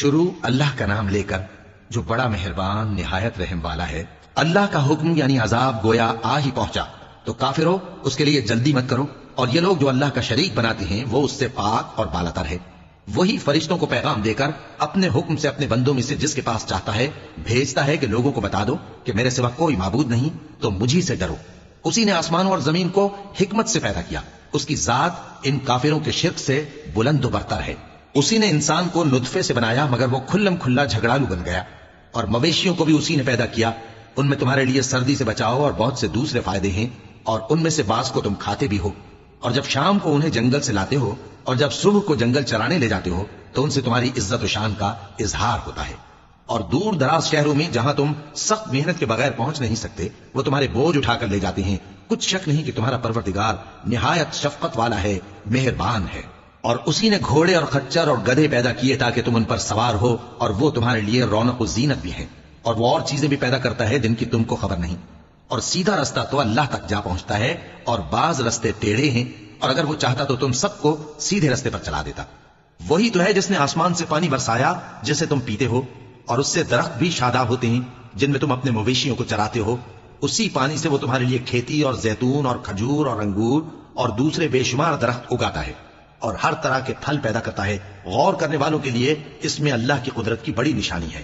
شروع اللہ کا نام لے کر جو بڑا مہربان نہایت رحم والا ہے۔ اللہ کا حکم یعنی عذاب گویا آ ہی پہنچا تو کافروں اس کے لیے جلدی مت کرو، اور یہ لوگ جو اللہ کا شریک بناتے ہیں وہ اس سے پاک اور بالاتر ہے۔ وہی فرشتوں کو پیغام دے کر اپنے حکم سے اپنے بندوں میں سے جس کے پاس چاہتا ہے بھیجتا ہے کہ لوگوں کو بتا دو کہ میرے سوا کوئی معبود نہیں، تو مجھی سے ڈرو۔ اسی نے آسمانوں اور زمین کو حکمت سے پیدا کیا، اس کی ذات ان کافروں کے شرک سے بلند و برتر ہے۔ اسی نے انسان کو نطفے سے بنایا مگر وہ کھلم کھلا جھگڑالو بن گیا، اور مویشیوں کو بھی اسی نے پیدا کیا، ان میں تمہارے لیے سردی سے بچاؤ اور بہت سے دوسرے فائدے ہیں، اور ان میں سے بعض کو تم کھاتے بھی ہو۔ اور جب شام کو انہیں جنگل سے لاتے ہو اور جب صبح کو جنگل چرانے لے جاتے ہو تو ان سے تمہاری عزت و شان کا اظہار ہوتا ہے۔ اور دور دراز شہروں میں جہاں تم سخت محنت کے بغیر پہنچ نہیں سکتے وہ تمہارے بوجھ اٹھا کر لے جاتے ہیں۔ کچھ شک نہیں کہ تمہارا پروردگار نہایت شفقت والا ہے، مہربان ہے۔ اور اسی نے گھوڑے اور خچر اور گدھے پیدا کیے تاکہ تم ان پر سوار ہو، اور وہ تمہارے لیے رونق و زینت بھی ہیں، اور وہ اور چیزیں بھی پیدا کرتا ہے جن کی تم کو خبر نہیں۔ اور سیدھا رستہ تو اللہ تک جا پہنچتا ہے، اور بعض رستے ٹیڑھے ہیں، اور اگر وہ چاہتا تو تم سب کو سیدھے رستے پر چلا دیتا۔ وہی تو ہے جس نے آسمان سے پانی برسایا جسے تم پیتے ہو، اور اس سے درخت بھی شاداب ہوتے ہیں جن میں تم اپنے مویشیوں کو چراتے ہو۔ اسی پانی سے وہ تمہارے لیے کھیتی اور زیتون اور کھجور اور انگور اور دوسرے بے شمار درخت اگاتا ہے، اور ہر طرح کے پھل پیدا کرتا ہے۔ غور کرنے والوں کے لیے اس میں اللہ کی قدرت کی بڑی نشانی ہے۔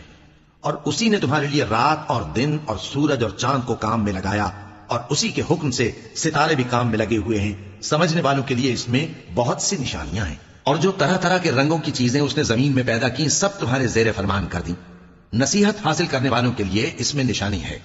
اور اسی نے تمہارے لیے رات اور دن اور سورج اور چاند کو کام میں لگایا، اور اسی کے حکم سے ستارے بھی کام میں لگے ہوئے ہیں۔ سمجھنے والوں کے لیے اس میں بہت سی نشانیاں ہیں۔ اور جو طرح طرح کے رنگوں کی چیزیں اس نے زمین میں پیدا کی سب تمہارے زیر فرمان کر دی۔ نصیحت حاصل کرنے والوں کے لیے اس میں نشانی ہے۔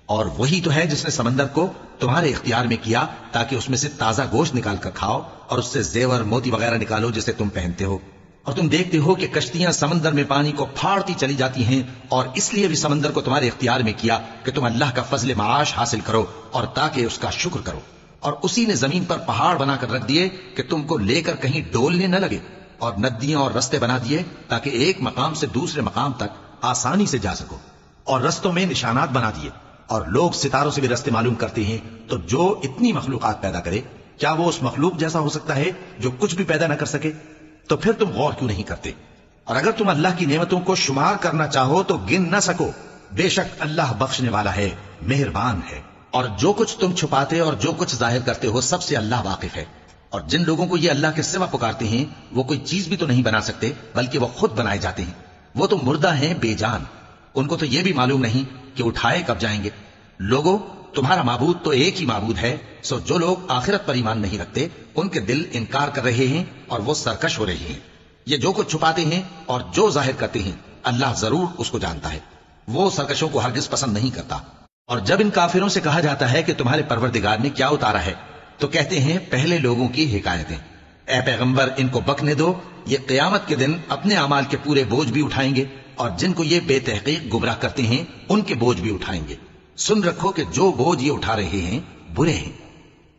اور وہی تو ہے جس نے سمندر کو تمہارے اختیار میں کیا تاکہ اس میں سے تازہ گوشت نکال کر کھاؤ، اور اس سے زیور موتی وغیرہ نکالو جسے تم پہنتے ہو۔ اور تم دیکھتے ہو کہ کشتیاں سمندر میں پانی کو پھاڑتی چلی جاتی ہیں، اور اس لیے بھی سمندر کو تمہارے اختیار میں کیا کہ تم اللہ کا فضل معاش حاصل کرو اور تاکہ اس کا شکر کرو۔ اور اسی نے زمین پر پہاڑ بنا کر رکھ دیے کہ تم کو لے کر کہیں ڈولنے نہ لگے، اور ندیاں اور رستے بنا دیے تاکہ ایک مقام سے دوسرے مقام تک آسانی سے جا سکو، اور رستوں میں نشانات بنا دیے۔ اور لوگ ستاروں سے بھی رستے معلوم کرتے ہیں، تو جو اتنی مخلوقات پیدا کرے کیا وہ اس مخلوق جیسا ہو سکتا ہے جو کچھ بھی پیدا نہ کر سکے؟ تو پھر تم غور کیوں نہیں کرتے؟ اور اگر تم اللہ کی نعمتوں کو شمار کرنا چاہو تو گن نہ سکو۔ بے شک اللہ بخشنے والا ہے، مہربان ہے۔ اور جو کچھ تم چھپاتے اور جو کچھ ظاہر کرتے ہو سب سے اللہ واقف ہے۔ اور جن لوگوں کو یہ اللہ کے سوا پکارتے ہیں وہ کوئی چیز بھی تو نہیں بنا سکتے بلکہ وہ خود بنائے جاتے ہیں۔ وہ تو مردہ ہیں بے جان، ان کو تو یہ بھی معلوم نہیں کہ اٹھائے کب جائیں گے۔ لوگوں، تمہارا معبود تو ایک ہی معبود ہے، سو جو لوگ آخرت پر ایمان نہیں رکھتے ان کے دل انکار کر رہے ہیں اور وہ سرکش ہو رہے ہیں۔ یہ جو کچھ چھپاتے ہیں اور جو ظاہر کرتے ہیں اللہ ضرور اس کو جانتا ہے، وہ سرکشوں کو ہرگز پسند نہیں کرتا۔ اور جب ان کافروں سے کہا جاتا ہے کہ تمہارے پروردگار نے کیا اتارا ہے تو کہتے ہیں پہلے لوگوں کی حکایتیں۔ اے پیغمبر ان کو بکنے دو، یہ قیامت کے دن اپنے اعمال کے پورے بوجھ بھی اٹھائیں گے، اور جن کو یہ بے تحقیق گمراہ کرتے ہیں ان کے بوجھ بھی اٹھائیں گے۔ سن رکھو کہ جو بوجھ یہ اٹھا رہے ہیں برے ہیں۔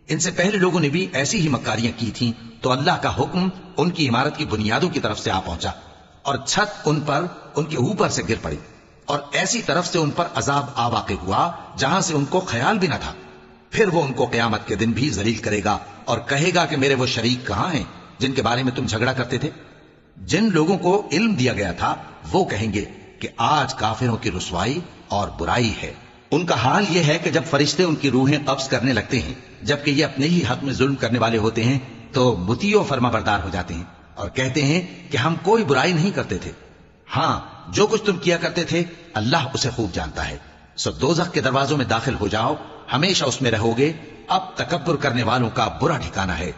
ان سے پہلے لوگوں نے بھی ایسی ہی مکاریاں کی تھیں تو اللہ کا حکم ان کی عمارت کی بنیادوں کی طرف سے آ پہنچا، اور چھت ان پر ان کے اوپر سے گر پڑی، اور ایسی طرف سے ان پر عذاب آ واقع ہوا جہاں سے ان کو خیال بھی نہ تھا۔ پھر وہ ان کو قیامت کے دن بھی ذلیل کرے گا اور کہے گا کہ میرے وہ شریک کہاں ہیں جن کے بارے میں تم جھگڑا کرتے تھے؟ جن لوگوں کو علم دیا گیا تھا وہ کہیں گے کہ آج کافروں کی رسوائی اور برائی ہے۔ ان کا حال یہ ہے کہ جب فرشتے ان کی روحیں قبض کرنے لگتے ہیں جبکہ یہ اپنے ہی حق میں ظلم کرنے والے ہوتے ہیں تو مطیع و فرما بردار ہو جاتے ہیں اور کہتے ہیں کہ ہم کوئی برائی نہیں کرتے تھے۔ ہاں، جو کچھ تم کیا کرتے تھے اللہ اسے خوب جانتا ہے۔ سو دوزخ کے دروازوں میں داخل ہو جاؤ، ہمیشہ اس میں رہو گے، اب تکبر کرنے والوں کا برا ٹھکانہ ہے۔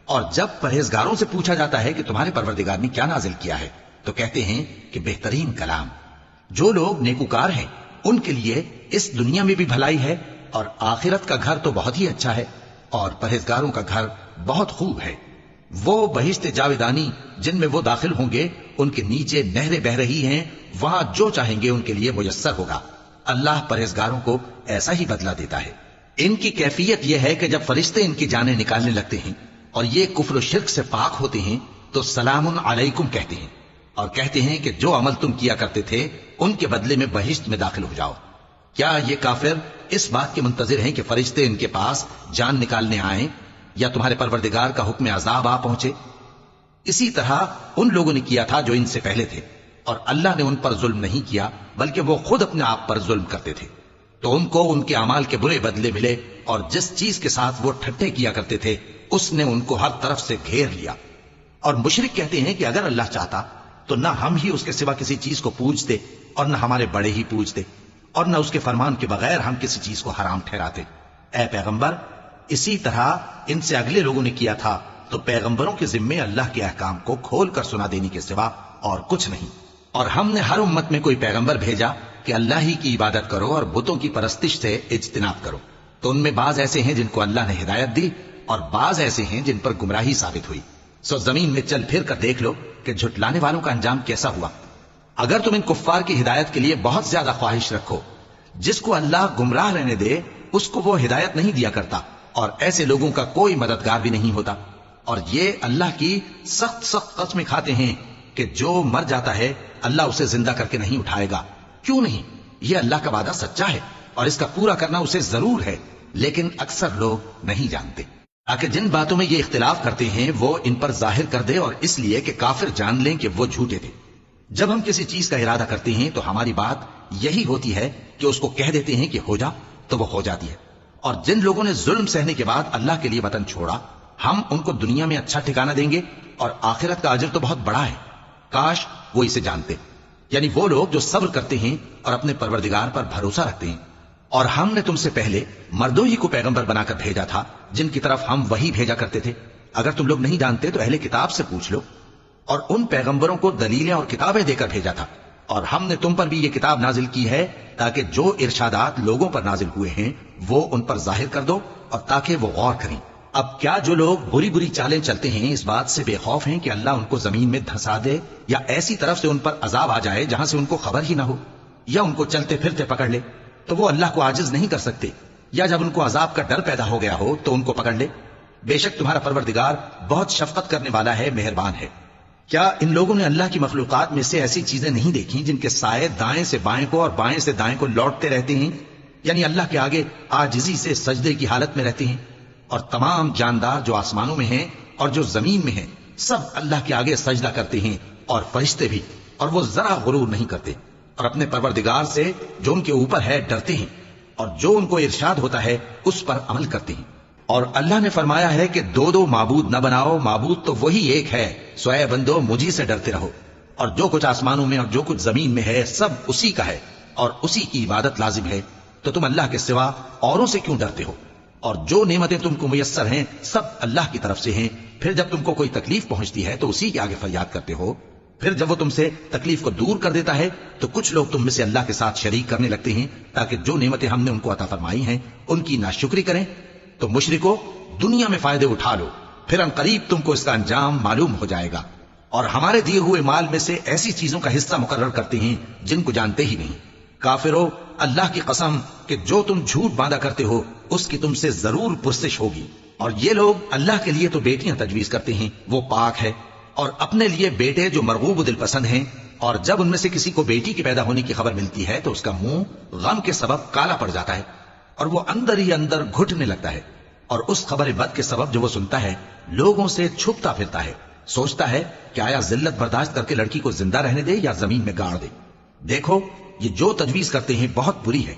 اور جب پرہیزگاروں سے پوچھا جاتا ہے کہ تمہارے پروردگار نے کیا نازل کیا ہے تو کہتے ہیں کہ بہترین کلام۔ جو لوگ نیکوکار ہیں ان کے لیے اس دنیا میں بھی بھلائی ہے اور آخرت کا گھر تو بہت ہی اچھا ہے، اور پرہیزگاروں کا گھر بہت خوب ہے۔ وہ بہشت جاویدانی جن میں وہ داخل ہوں گے ان کے نیچے نہریں بہ رہی ہیں، وہاں جو چاہیں گے ان کے لیے میسر ہوگا۔ اللہ پرہیزگاروں کو ایسا ہی بدلہ دیتا ہے۔ ان کی کیفیت یہ ہے کہ جب فرشتے ان کی جانیں نکالنے لگتے ہیں اور یہ کفر و شرک سے پاک ہوتے ہیں تو سلام علیکم کہتے ہیں، اور کہتے ہیں کہ جو عمل تم کیا کرتے تھے ان کے بدلے میں بہشت میں داخل ہو جاؤ۔ کیا یہ کافر اس بات کے منتظر ہیں کہ فرشتے ان کے پاس جان نکالنے آئیں یا تمہارے پروردگار کا حکم عذاب آ پہنچے؟ اسی طرح ان لوگوں نے کیا تھا جو ان سے پہلے تھے، اور اللہ نے ان پر ظلم نہیں کیا بلکہ وہ خود اپنے آپ پر ظلم کرتے تھے، تو ان کو ان کے اعمال کے برے بدلے ملے، اور جس چیز کے ساتھ وہ ٹھٹے کیا کرتے تھے اس نے ان کو ہر طرف سے گھیر لیا۔ اور مشرک کہتے ہیں کہ اگر اللہ چاہتا تو نہ ہم ہی اس کے سوا کسی چیز کو پوجتے اور نہ ہمارے بڑے ہی پوجتے، اور نہ اس کے فرمان کے بغیر ہم کسی چیز کو حرام ٹھہراتے۔ اے پیغمبر، اسی طرح ان سے اگلے لوگوں نے کیا تھا، تو پیغمبروں کے ذمے اللہ کے احکام کو کھول کر سنا دینے کے سوا اور کچھ نہیں۔ اور ہم نے ہر امت میں کوئی پیغمبر بھیجا کہ اللہ ہی کی عبادت کرو اور بتوں کی پرستش سے اجتناب کرو، تو ان میں بعض ایسے ہیں جن کو اللہ نے ہدایت دی اور بعض ایسے ہیں جن پر گمراہی ثابت ہوئی۔ سو زمین میں چل پھر کر دیکھ لو کہ جھٹلانے والوں کا انجام کیسا ہوا۔ اگر تم ان کفار کی ہدایت کے لیے بہت زیادہ خواہش رکھو، جس کو اللہ گمراہ رہنے دے اس کو وہ ہدایت نہیں دیا کرتا، اور ایسے لوگوں کا کوئی مددگار بھی نہیں ہوتا۔ اور یہ اللہ کی سخت سخت قسمیں کھاتے ہیں کہ جو مر جاتا ہے اللہ اسے زندہ کر کے نہیں اٹھائے گا۔ کیوں نہیں؟ یہ اللہ کا وعدہ سچا ہے اور اس کا پورا کرنا اسے ضرور ہے، لیکن اکثر لوگ نہیں جانتے۔ تاکہ جن باتوں میں یہ اختلاف کرتے ہیں وہ ان پر ظاہر کر دے، اور اس لیے کہ کافر جان لیں کہ وہ جھوٹے تھے۔ جب ہم کسی چیز کا ارادہ کرتے ہیں تو ہماری بات یہی ہوتی ہے کہ اس کو کہہ دیتے ہیں کہ ہو جا، تو وہ ہو جاتی ہے۔ اور جن لوگوں نے ظلم سہنے کے بعد اللہ کے لیے وطن چھوڑا، ہم ان کو دنیا میں اچھا ٹھکانہ دیں گے، اور آخرت کا اجر تو بہت بڑا ہے۔ کاش وہ اسے جانتے، یعنی وہ لوگ جو صبر کرتے ہیں اور اپنے پروردگار پر بھروسہ رکھتے ہیں۔ اور ہم نے تم سے پہلے مردوں ہی کو پیغمبر بنا کر بھیجا تھا جن کی طرف ہم وہی بھیجا کرتے تھے۔ اگر تم لوگ نہیں جانتے تو اہل کتاب سے پوچھ لو۔ اور ان پیغمبروں کو دلیلیں اور کتابیں دے کر بھیجا تھا، اور ہم نے تم پر بھی یہ کتاب نازل کی ہے تاکہ جو ارشادات لوگوں پر نازل ہوئے ہیں وہ ان پر ظاہر کر دو، اور تاکہ وہ غور کریں۔ اب کیا جو لوگ بری بری چالیں چلتے ہیں اس بات سے بے خوف ہیں کہ اللہ ان کو زمین میں دھسا دے، یا ایسی طرف سے ان پر عذاب آ جائے جہاں سے ان کو خبر ہی نہ ہو، یا ان کو چلتے پھرتے پکڑ لے؟ تو وہ اللہ کو عاجز نہیں کر سکتے، یا جب ان کو عذاب کا ڈر پیدا ہو گیا ہو تو ان کو پکڑ لے۔ بے شک تمہارا پروردگار بہت شفقت کرنے والا ہے، مہربان ہے۔ کیا ان لوگوں نے اللہ کی مخلوقات میں سے ایسی چیزیں نہیں دیکھی جن کے سائے دائیں سے بائیں کو اور بائیں سے دائیں کو لوٹتے رہتے ہیں، یعنی اللہ کے آگے عاجزی سے سجدے کی حالت میں رہتے ہیں؟ اور تمام جاندار جو آسمانوں میں ہیں اور جو زمین میں ہیں سب اللہ کے آگے سجدہ کرتے ہیں، اور فرشتے بھی، اور وہ ذرا غرور نہیں کرتے، اور اپنے پروردگار سے جو ان کے اوپر ہے ڈرتے ہیں، اور جو ان کو ارشاد ہوتا ہے اس پر عمل کرتے ہیں۔ اور اللہ نے فرمایا ہے کہ دو دو معبود نہ بناؤ، معبود تو وہی ایک ہے، سو اے بندو مجھی سے ڈرتے رہو۔ اور جو کچھ آسمانوں میں اور جو کچھ زمین میں ہے سب اسی کا ہے، اور اسی کی عبادت لازم ہے، تو تم اللہ کے سوا اوروں سے کیوں ڈرتے ہو؟ اور جو نعمتیں تم کو میسر ہیں سب اللہ کی طرف سے ہیں۔ پھر جب تم کو کوئی تکلیف پہنچتی ہے تو اسی کے آگے فریاد کرتے ہو، پھر جب وہ تم سے تکلیف کو دور کر دیتا ہے تو کچھ لوگ تم میں سے اللہ کے ساتھ شریک کرنے لگتے ہیں تاکہ جو نعمتیں ہم نے ان کو عطا فرمائی ہیں ان کی ناشکری کریں۔ تو مشرکو، دنیا میں فائدے اٹھا لو، پھر ان قریب تم کو اس کا انجام معلوم ہو جائے گا۔ اور ہمارے دیے ہوئے مال میں سے ایسی چیزوں کا حصہ مقرر کرتے ہیں جن کو جانتے ہی نہیں۔ کافرو، اللہ کی قسم کہ جو تم جھوٹ باندھا کرتے ہو اس کی تم سے ضرور پرسش ہوگی۔ اور یہ لوگ اللہ کے لیے تو بیٹیاں تجویز کرتے ہیں، وہ پاک ہے، اور اپنے لیے بیٹے جو مرغوب دل پسند ہیں، اور جب ان میں سے کسی کو بیٹی کے پیدا ہونے کی خبر ملتی ہے تو اس کا منہ غم کے سبب کالا پڑ جاتا ہے، اور وہ اندر ہی اندر گھٹنے لگتا ہے، اور اس خبر بد کے سبب جو وہ سنتا ہے لوگوں سے چھپتا پھرتا ہے، سوچتا ہے کہ آیا ذلت برداشت کر کے لڑکی کو زندہ رہنے دے یا زمین میں گاڑ دے۔ دیکھو، یہ جو تجویز کرتے ہیں بہت بری ہے۔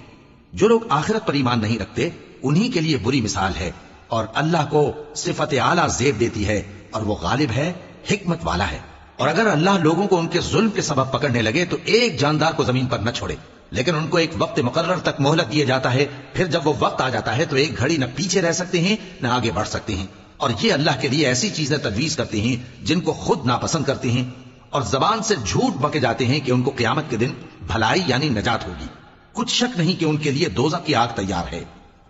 جو لوگ آخرت پر ایمان نہیں رکھتے انہی کے لیے بری مثال ہے، اور اللہ کو صفت اعلیٰ زیب دیتی ہے، اور وہ غالب ہے، حکمت والا ہے۔ اور اگر اللہ لوگوں کو ان کے ظلم کے سبب پکڑنے لگے تو ایک جاندار کو زمین پر نہ چھوڑے، لیکن ان کو ایک وقت مقرر تک مہلت دیے جاتا ہے، پھر جب وہ وقت آ جاتا ہے تو ایک گھڑی نہ پیچھے رہ سکتے ہیں نہ آگے بڑھ سکتے ہیں۔ اور یہ اللہ کے لیے ایسی چیزیں تجویز کرتے ہیں جن کو خود ناپسند کرتے ہیں، اور زبان سے جھوٹ بکے جاتے ہیں کہ ان کو قیامت کے دن بھلائی یعنی نجات ہوگی۔ کچھ شک نہیں کہ ان کے لیے دوزخ کی آگ تیار ہے،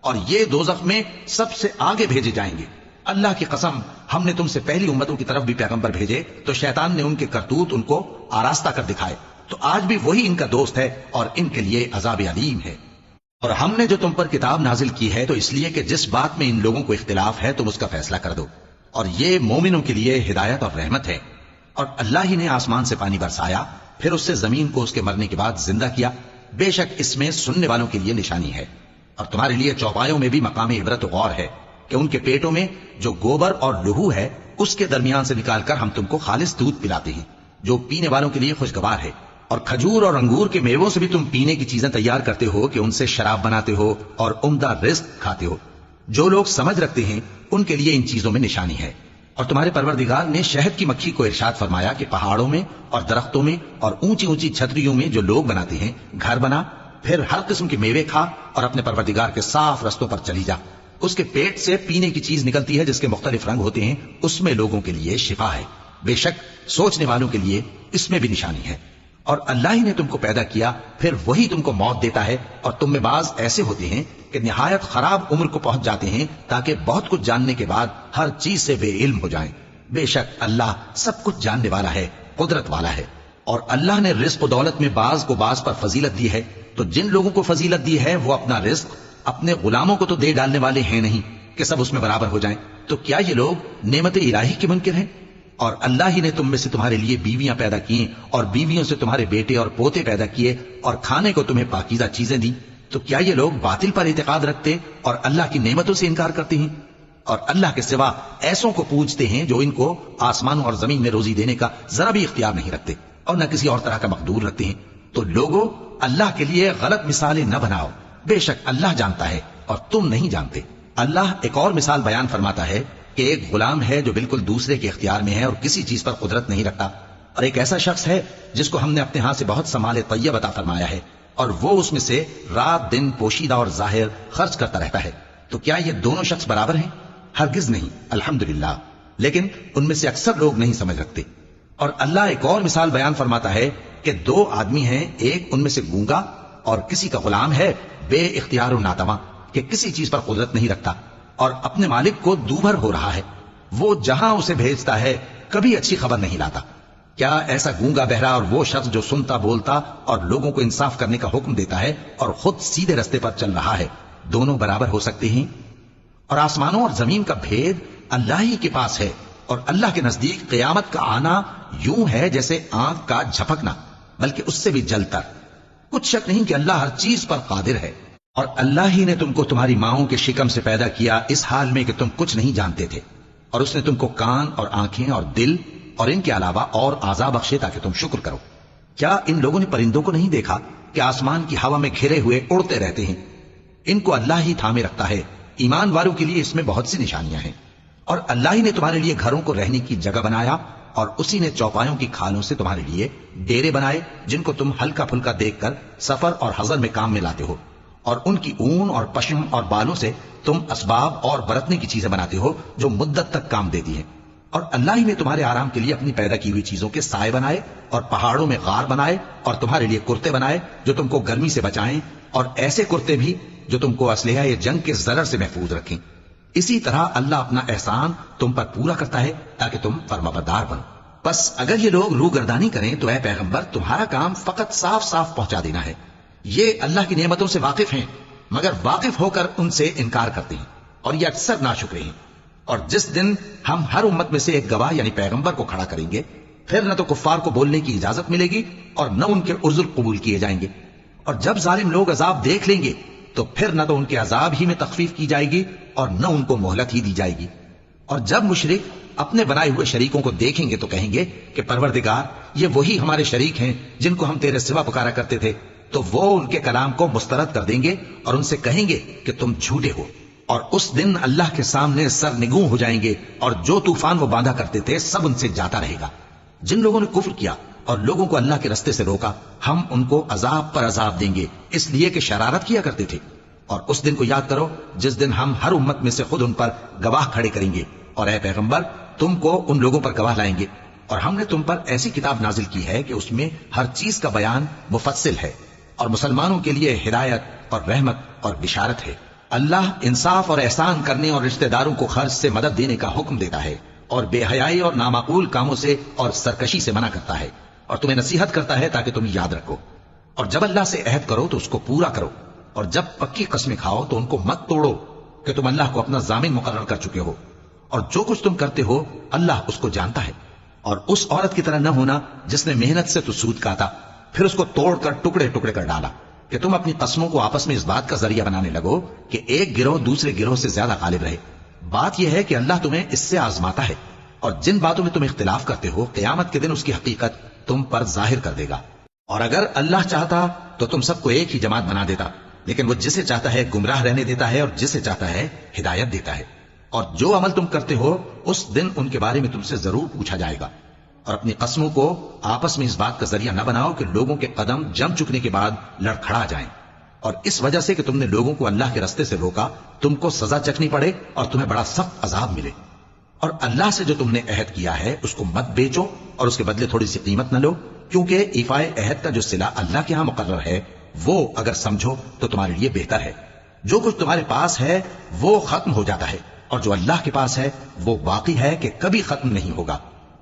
اور یہ دوزخ میں سب سے آگے بھیجے جائیں گے۔ اللہ کی قسم، ہم نے تم سے پہلی امتوں کی طرف بھی پیغمبر بھیجے تو شیطان نے ان کے کرتوت ان کو آراستہ کر دکھائے، تو آج بھی وہی ان کا دوست ہے اور ان کے لیے عذاب علیم ہے۔ اور ہم نے جو تم پر کتاب نازل کی ہے تو اس لیے کہ جس بات میں ان لوگوں کو اختلاف ہے تم اس کا فیصلہ کر دو، اور یہ مومنوں کے لیے ہدایت اور رحمت ہے۔ اور اللہ ہی نے آسمان سے پانی برسایا، پھر اس سے زمین کو اس کے مرنے کے بعد زندہ کیا، بے شک اس میں سننے والوں کے لیے نشانی ہے۔ اور تمہارے لیے چوپایوں میں بھی مقام عبرت و غور ہے کہ ان کے پیٹوں میں جو گوبر اور لہو ہے اس کے درمیان سے نکال کر ہم تم کو خالص دودھ پلاتے ہیں جو پینے والوں کے لیے خوشگوار ہے، اور کھجور اور انگور کے میووں سے بھی تم پینے کی چیزیں تیار کرتے ہو کہ ان سے شراب بناتے ہو اور عمدہ رزق کھاتے ہو۔ جو لوگ سمجھ رکھتے ہیں ان کے لیے ان چیزوں میں نشانی ہے۔ اور تمہارے پروردگار نے شہد کی مکھی کو ارشاد فرمایا کہ پہاڑوں میں اور درختوں میں اور اونچی اونچی چھتریوں میں جو لوگ بناتے ہیں گھر بنا، پھر ہر قسم کے میوے کھا اور اپنے پروردگار کے صاف رستوں پر چلی جا۔ اس کے پیٹ سے پینے کی چیز نکلتی ہے جس کے مختلف رنگ ہوتے ہیں، اس میں لوگوں کے لیے شفا ہے، بے شک سوچنے والوں کے لیے اس میں بھی نشانی ہے۔ اور اللہ ہی نے تم کو پیدا کیا، پھر وہی تم کو موت دیتا ہے، اور تم میں بعض ایسے ہوتے ہیں کہ نہایت خراب عمر کو پہنچ جاتے ہیں تاکہ بہت کچھ جاننے کے بعد ہر چیز سے بے علم ہو جائیں۔ بے شک اللہ سب کچھ جاننے والا ہے، قدرت والا ہے۔ اور اللہ نے رزق و دولت میں بعض کو بعض پر فضیلت دی ہے، تو جن لوگوں کو فضیلت دی ہے وہ اپنا رزق اپنے غلاموں کو تو دے ڈالنے والے ہیں نہیں کہ سب اس میں برابر ہو جائیں۔ تو کیا یہ لوگ نعمت الہی کے منکر ہیں؟ اور اللہ ہی نے تم میں سے تمہارے لیے بیویاں پیدا کی اور بیویوں سے تمہارے بیٹے اور پوتے پیدا کیے اور کھانے کو تمہیں پاکیزہ چیزیں دی، تو کیا یہ لوگ باطل پر اعتقاد رکھتے اور اللہ کی نعمتوں سے انکار کرتے ہیں؟ اور اللہ کے سوا ایسوں کو پوجتے ہیں جو ان کو آسمانوں اور زمین میں روزی دینے کا ذرا بھی اختیار نہیں رکھتے اور نہ کسی اور طرح کا مقدور رکھتے ہیں۔ تو لوگوں اللہ کے لیے غلط مثالیں نہ بناؤ، بے شک اللہ جانتا ہے اور تم نہیں جانتے۔ اللہ ایک اور مثال بیان فرماتا ہے کہ ایک غلام ہے جو بالکل دوسرے کے اختیار میں ہے اور کسی چیز پر قدرت نہیں رکھتا، اور ایک ایسا شخص ہے جس کو ہم نے اپنے ہاں سے بہت سمال طیب عطا فرمایا ہے اور وہ اس میں سے رات دن پوشیدہ اور ظاہر خرچ کرتا رہتا ہے۔ تو کیا یہ دونوں شخص برابر ہیں؟ ہرگز نہیں، الحمدللہ، لیکن ان میں سے اکثر لوگ نہیں سمجھ رکھتے۔ اور اللہ ایک اور مثال بیان فرماتا ہے کہ دو آدمی ہیں، ایک ان میں سے گونگا اور کسی کا غلام ہے بے اختیار و ناتواں کہ کسی چیز پر قدرت نہیں رکھتا اور اپنے مالک کو دوبھر ہو رہا ہے، وہ جہاں اسے بھیجتا ہے کبھی اچھی خبر نہیں لاتا۔ کیا ایسا گونگا بہرا اور وہ شخص جو سنتا بولتا اور لوگوں کو انصاف کرنے کا حکم دیتا ہے اور خود سیدھے رستے پر چل رہا ہے، دونوں برابر ہو سکتے ہیں؟ اور آسمانوں اور زمین کا بھید اللہ ہی کے پاس ہے، اور اللہ کے نزدیک قیامت کا آنا یوں ہے جیسے آنکھ کا جھپکنا، بلکہ اس سے بھی جلتر۔ کچھ شک نہیں کہ اللہ ہر چیز پر قادر ہے۔ اور اللہ ہی نے تم کو تمہاری ماؤں کے شکم سے پیدا کیا اس حال میں کہ تم کچھ نہیں جانتے تھے، اور اس نے تم کو کان اور آنکھیں اور دل اور ان کے علاوہ اور اعضاء بخشے تاکہ تم شکر کرو۔ کیا ان لوگوں نے پرندوں کو نہیں دیکھا کہ آسمان کی ہوا میں گھرے ہوئے اڑتے رہتے ہیں؟ ان کو اللہ ہی تھامے رکھتا ہے۔ ایمان والوں کے لیے اس میں بہت سی نشانیاں ہیں۔ اور اللہ ہی نے تمہارے لیے گھروں کو رہنے کی جگہ بنایا، اور اسی نے چوپایوں کی کھالوں سے تمہارے لیے ڈیرے بنائے جن کو تم ہلکا پھلکا دیکھ کر سفر اور حضر میں کام میں لاتے ہو، اور ان کی اون اور پشم اور بالوں سے تم اسباب اور برتنے کی چیزیں بناتے ہو جو مدت تک کام دیتی ہیں۔ اور اللہ ہی نے تمہارے آرام کے لیے اپنی پیدا کی ہوئی چیزوں کے سائے بنائے اور پہاڑوں میں غار بنائے اور تمہارے لیے کرتے بنائے جو تم کو گرمی سے بچائیں، اور ایسے کرتے بھی جو تم کو اسلحہ یا جنگ کے ضرر سے محفوظ رکھیں۔ اسی طرح اللہ اپنا احسان تم پر پورا کرتا ہے تاکہ تم فرمانبردار بنو۔ بس اگر یہ لوگ روح گردانی کریں تو اے پیغمبر تمہارا کام فقط صاف صاف پہنچا دینا ہے۔ یہ اللہ کی نعمتوں سے واقف ہیں مگر واقف ہو کر ان سے انکار کرتے ہیں، اور یہ اکثر ناشکرے ہیں۔ اور جس دن ہم ہر امت میں سے ایک گواہ یعنی پیغمبر کو کھڑا کریں گے، پھر نہ تو کفار کو بولنے کی اجازت ملے گی اور نہ ان کے عذر قبول کیے جائیں گے۔ اور جب ظالم لوگ عذاب دیکھ لیں گے تو پھر نہ تو ان کے عذاب ہی میں تخفیف کی جائے گی اور نہ ان کو مہلت ہی دی جائے گی۔ اور جب مشرک اپنے بنائے ہوئے شریکوں کو دیکھیں گے تو کہیں گے کہ پروردگار یہ وہی ہمارے شریک ہیں جن کو ہم تیرے سوا پکارا کرتے تھے، تو وہ ان کے کلام کو مسترد کر دیں گے اور ان سے کہیں گے کہ تم جھوٹے ہو۔ اور اس دن اللہ کے سامنے سر نگوں ہو جائیں گے، اور جو طوفان وہ باندھا کرتے تھے سب ان سے جاتا رہے گا۔ جن لوگوں نے کفر کیا اور لوگوں کو اللہ کے رستے سے روکا، ہم ان کو عذاب پر عذاب دیں گے اس لیے کہ شرارت کیا کرتے تھے۔ اور اس دن کو یاد کرو جس دن ہم ہر امت میں سے خود ان پر گواہ کھڑے کریں گے، اور اے پیغمبر تم کو ان لوگوں پر گواہ لائیں گے۔ اور ہم نے تم پر ایسی کتاب نازل کی ہے کہ اس میں ہر چیز کا بیان مفصل ہے، اور مسلمانوں کے لیے ہدایت اور رحمت اور بشارت ہے۔ اللہ انصاف اور احسان کرنے اور رشتہ داروں کو خرچ سے مدد دینے کا حکم دیتا ہے، اور بے حیائی اور نامعقول کاموں سے اور سرکشی سے منع کرتا ہے، اور تمہیں نصیحت کرتا ہے تاکہ تم یاد رکھو۔ اور جب اللہ سے عہد کرو تو اس کو پورا کرو، اور جب پکی قسمیں کھاؤ تو ان کو مت توڑو کہ تم اللہ کو اپنا ضامن مقرر کر چکے ہو، اور جو کچھ تم کرتے ہو اللہ اس کو جانتا ہے۔ اور اس عورت کی طرح نہ ہونا جس نے محنت سے تو سود کاتا پھر اس کو توڑ کر ٹکڑے ٹکڑے کر ڈالا، کہ تم اپنی قسموں کو آپس میں اس بات کا ذریعہ بنانے لگو کہ ایک گروہ دوسرے گروہ سے زیادہ غالب رہے۔ بات یہ ہے کہ اللہ تمہیں اس سے آزماتا ہے، اور جن باتوں میں تم اختلاف کرتے ہو قیامت کے دن اس کی حقیقت تم پر ظاہر کر دے گا۔ اور اگر اللہ چاہتا تو تم سب کو ایک ہی جماعت بنا دیتا، لیکن وہ جسے چاہتا ہے گمراہ رہنے دیتا ہے اور جسے چاہتا ہے ہدایت دیتا ہے۔ اور جو عمل تم کرتے ہو اس دن ان کے بارے میں تم سے ضرور پوچھا جائے گا۔ اور اپنی قسموں کو آپس میں اس بات کا ذریعہ نہ بناؤ کہ لوگوں کے قدم جم چکنے کے بعد لڑکھڑا جائیں، اور اس وجہ سے کہ تم نے لوگوں کو اللہ کے رستے سے روکا تم کو سزا چکھنی پڑے اور تمہیں بڑا سخت عذاب ملے۔ اور اللہ سے جو تم نے عہد کیا ہے اس کو مت بیچو اور اس کے بدلے تھوڑی سی قیمت نہ لو، کیونکہ ایفائے عہد کا جو صلہ اللہ کے ہاں مقرر ہے وہ اگر سمجھو تو تمہارے لیے بہتر ہے۔ جو کچھ تمہارے پاس ہے وہ ختم ہو جاتا ہے، اور جو اللہ کے پاس ہے وہ باقی ہے کہ کبھی ختم نہیں ہوگا۔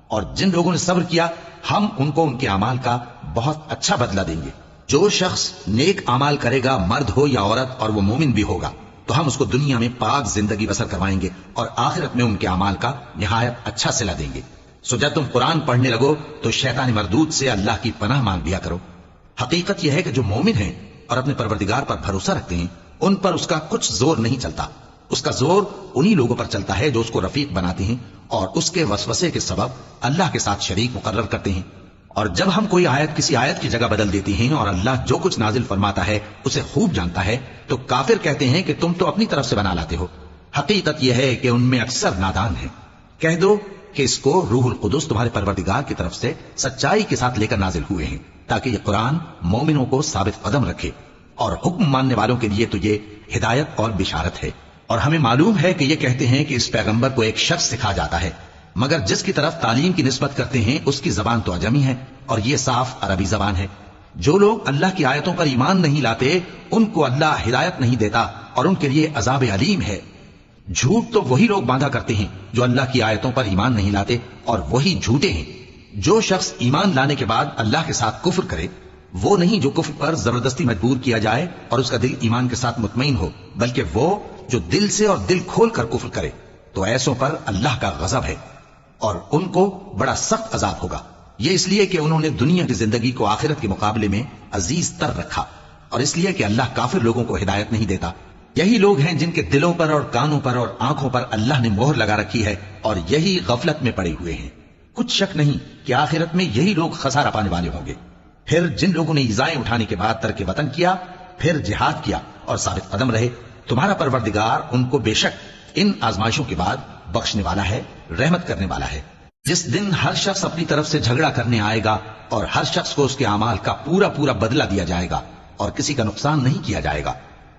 اور جن لوگوں نے صبر کیا ہم ان کو ان کے اعمال کا بہت اچھا بدلہ دیں گے۔ جو شخص نیک اعمال کرے گا، مرد ہو یا عورت، اور وہ مومن بھی ہوگا، تو ہم اس کو دنیا میں پاک زندگی بسر کروائیں گے اور آخرت میں ان کے اعمال کا نہایت اچھا صلہ دیں گے۔ سو جب تم قرآن پڑھنے لگو تو شیطان مردود سے اللہ کی پناہ مانگ لیا کرو۔ حقیقت یہ ہے کہ جو مومن ہیں اور اپنے پروردگار پر بھروسہ رکھتے ہیں ان پر اس کا کچھ زور نہیں چلتا۔ اس کا زور انہی لوگوں پر چلتا ہے جو اس کو رفیق بناتے ہیں اور اس کے وسوسے کے سبب اللہ کے ساتھ شریک مقرر کرتے ہیں۔ اور جب ہم کوئی آیت کسی آیت کی جگہ بدل دیتی ہیں اور اللہ جو کچھ نازل فرماتا ہے اسے خوب جانتا ہے تو کافر کہتے ہیں کہ تم تو اپنی طرف سے بنا لاتے ہو۔ حقیقت یہ ہے کہ ان میں اکثر نادان ہیں۔ کہہ دو کہ اس کو روح القدس تمہارے پروردگار کی طرف سے سچائی کے ساتھ لے کر نازل ہوئے ہیں تاکہ یہ قرآن مومنوں کو ثابت قدم رکھے، اور حکم ماننے والوں کے لیے تو یہ ہدایت اور بشارت ہے۔ اور ہمیں معلوم ہے کہ یہ کہتے ہیں کہ اس پیغمبر کو ایک شخص سکھا جاتا ہے، مگر جس کی طرف تعلیم کی نسبت کرتے ہیں اس کی زبان تو عجمی ہے اور یہ صاف عربی زبان ہے۔ جو لوگ اللہ کی آیتوں پر ایمان نہیں لاتے ان کو اللہ ہدایت نہیں دیتا اور ان کے لیے عذاب علیم ہے۔ جھوٹ تو وہی لوگ باندھا کرتے ہیں جو اللہ کی آیتوں پر ایمان نہیں لاتے، اور وہی جھوٹے ہیں۔ جو شخص ایمان لانے کے بعد اللہ کے ساتھ کفر کرے وہ نہیں جو کفر پر زبردستی مجبور کیا جائے اور اس کا دل ایمان کے ساتھ مطمئن ہو، بلکہ وہ جو دل سے اور دل کھول کر کفر کرے، تو ایسوں پر اللہ کا غضب ہے اور ان کو بڑا سخت عذاب ہوگا۔ یہ اس لیے کہ انہوں نے دنیا کی زندگی کو آخرت کے مقابلے میں عزیز تر رکھا، اور اس لیے کہ اللہ کافر لوگوں کو ہدایت نہیں دیتا۔ یہی لوگ ہیں جن کے دلوں پر اور کانوں پر اور آنکھوں پر اللہ نے مہر لگا رکھی ہے اور یہی غفلت میں پڑے ہوئے ہیں۔ کچھ شک نہیں کہ آخرت میں یہی لوگ خسارہ پانے والے ہوں گے۔ پھر جن لوگوں نے ایذائیں اٹھانے کے بعد ترک وطن کیا، پھر جہاد کیا اور ثابت قدم رہے، تمہارا پروردگار ان کو بے شک ان آزمائشوں کے بعد بخشنے والا ہے، رحمت کرنے والا ہے۔ جس دن ہر شخص اپنی طرف سے جھگڑا کرنے آئے گا اور ہر شخص کو اس کے اعمال کا پورا پورا بدلہ دیا جائے گا اور کسی کا نقصان نہیں کیا جائے گا۔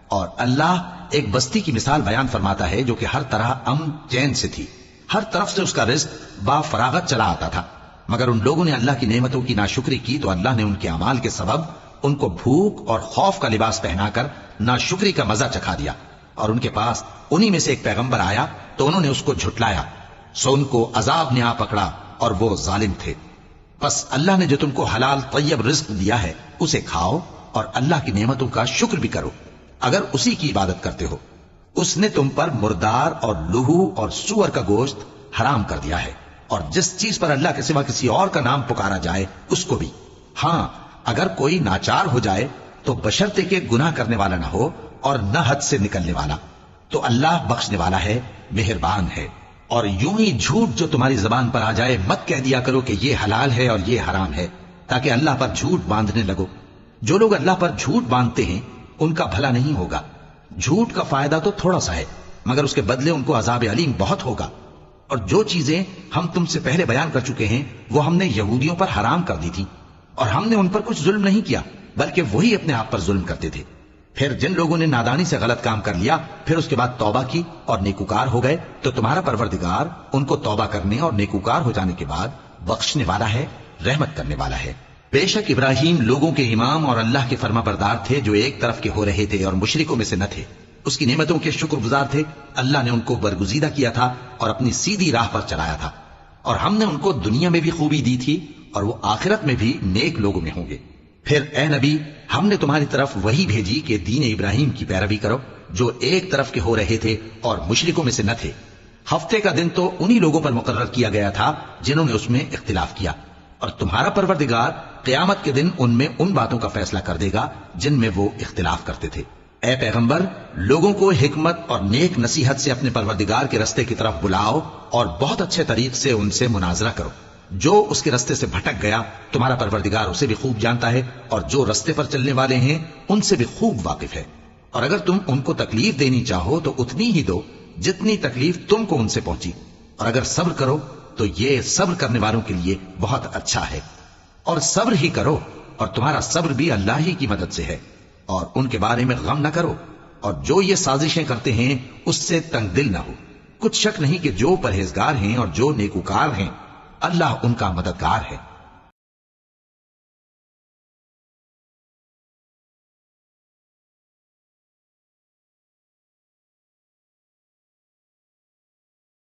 اور اللہ ایک بستی کی مثال بیان فرماتا ہے جو کہ ہر طرح امن چین سے تھی، ہر طرف سے اس کا رزق با فراغت چلا آتا تھا، مگر ان لوگوں نے اللہ کی نعمتوں کی ناشکری کی تو اللہ نے ان کے اعمال کے سبب ان کو بھوک اور خوف کا لباس پہنا کر ناشکری کا مزہ چکھا دیا۔ اور ان کے پاس انہی میں سے ایک پیغمبر آیا تو انہوں نے اس کو جھٹلایا، سو ان کو عذاب نے آ پکڑا اور وہ ظالم تھے۔ بس اللہ نے جو تم کو حلال طیب رزق دیا ہے اسے کھاؤ اور اللہ کی نعمتوں کا شکر بھی کرو اگر اسی کی عبادت کرتے ہو۔ اس نے تم پر مردار اور لہو اور سور کا گوشت حرام کر دیا ہے، اور جس چیز پر اللہ کے سوا کسی اور کا نام پکارا جائے اس کو بھی۔ ہاں اگر کوئی ناچار ہو جائے تو بشرطے کہ گناہ کرنے والا نہ ہو اور نہ حد سے نکلنے والا، تو اللہ بخشنے والا ہے، مہربان ہے۔ اور یوں ہی جھوٹ جو تمہاری زبان پر آ جائے مت کہہ دیا کرو کہ یہ حلال ہے اور یہ حرام ہے، تاکہ اللہ پر جھوٹ باندھنے لگو۔ جو لوگ اللہ پر جھوٹ باندھتے ہیں ان کا بھلا نہیں ہوگا۔ جھوٹ کا فائدہ تو تھوڑا سا ہے مگر اس کے بدلے ان کو عذاب علیم بہت ہوگا۔ اور جو چیزیں ہم تم سے پہلے بیان کر چکے ہیں وہ ہم نے یہودیوں پر حرام کر دی تھی، اور ہم نے ان پر کچھ ظلم نہیں کیا بلکہ وہی اپنے آپ پر ظلم کرتے تھے۔ پھر جن لوگوں نے نادانی سے غلط کام کر لیا پھر اس کے بعد توبہ کی اور نیکوکار ہو گئے تو تمہارا پروردگار ان کو توبہ کرنے اور نیکوکار ہو جانے کے بعد بخشنے والا ہے، رحمت کرنے والا ہے۔ بے شک ابراہیم لوگوں کے امام اور اللہ کے فرما بردار تھے جو ایک طرف کے ہو رہے تھے اور مشرکوں میں سے نہ تھے۔ اس کی نعمتوں کے شکر گزار تھے۔ اللہ نے ان کو برگزیدہ کیا تھا اور اپنی سیدھی راہ پر چلایا تھا، اور ہم نے ان کو دنیا میں بھی خوبی دی تھی اور وہ آخرت میں بھی نیک لوگوں میں ہوں گے۔ پھر اے نبی ہم نے تمہاری طرف وہی بھیجی کہ دین ابراہیم کی پیروی کرو جو ایک طرف کے ہو رہے تھے اور مشرکوں میں سے نہ تھے۔ ہفتے کا دن تو انہی لوگوں پر مقرر کیا گیا تھا جنہوں نے اس میں اختلاف کیا، اور تمہارا پروردگار قیامت کے دن ان میں ان باتوں کا فیصلہ کر دے گا جن میں وہ اختلاف کرتے تھے۔ اے پیغمبر لوگوں کو حکمت اور نیک نصیحت سے اپنے پروردگار کے رستے کی طرف بلاؤ اور بہت اچھے طریق سے ان سے مناظرہ کرو۔ جو اس کے رستے سے بھٹک گیا تمہارا پروردگار اسے بھی خوب جانتا ہے، اور جو رستے پر چلنے والے ہیں ان سے بھی خوب واقف ہے۔ اور اگر تم ان کو تکلیف دینی چاہو تو اتنی ہی دو جتنی تکلیف تم کو ان سے پہنچی، اور اگر صبر کرو تو یہ صبر کرنے والوں کے لیے بہت اچھا ہے۔ اور صبر ہی کرو، اور تمہارا صبر بھی اللہ ہی کی مدد سے ہے، اور ان کے بارے میں غم نہ کرو، اور جو یہ سازشیں کرتے ہیں اس سے تنگ دل نہ ہو۔ کچھ شک نہیں کہ جو پرہیزگار ہیں اور جو نیکوکار ہیں اللہ ان کا مددگار ہے۔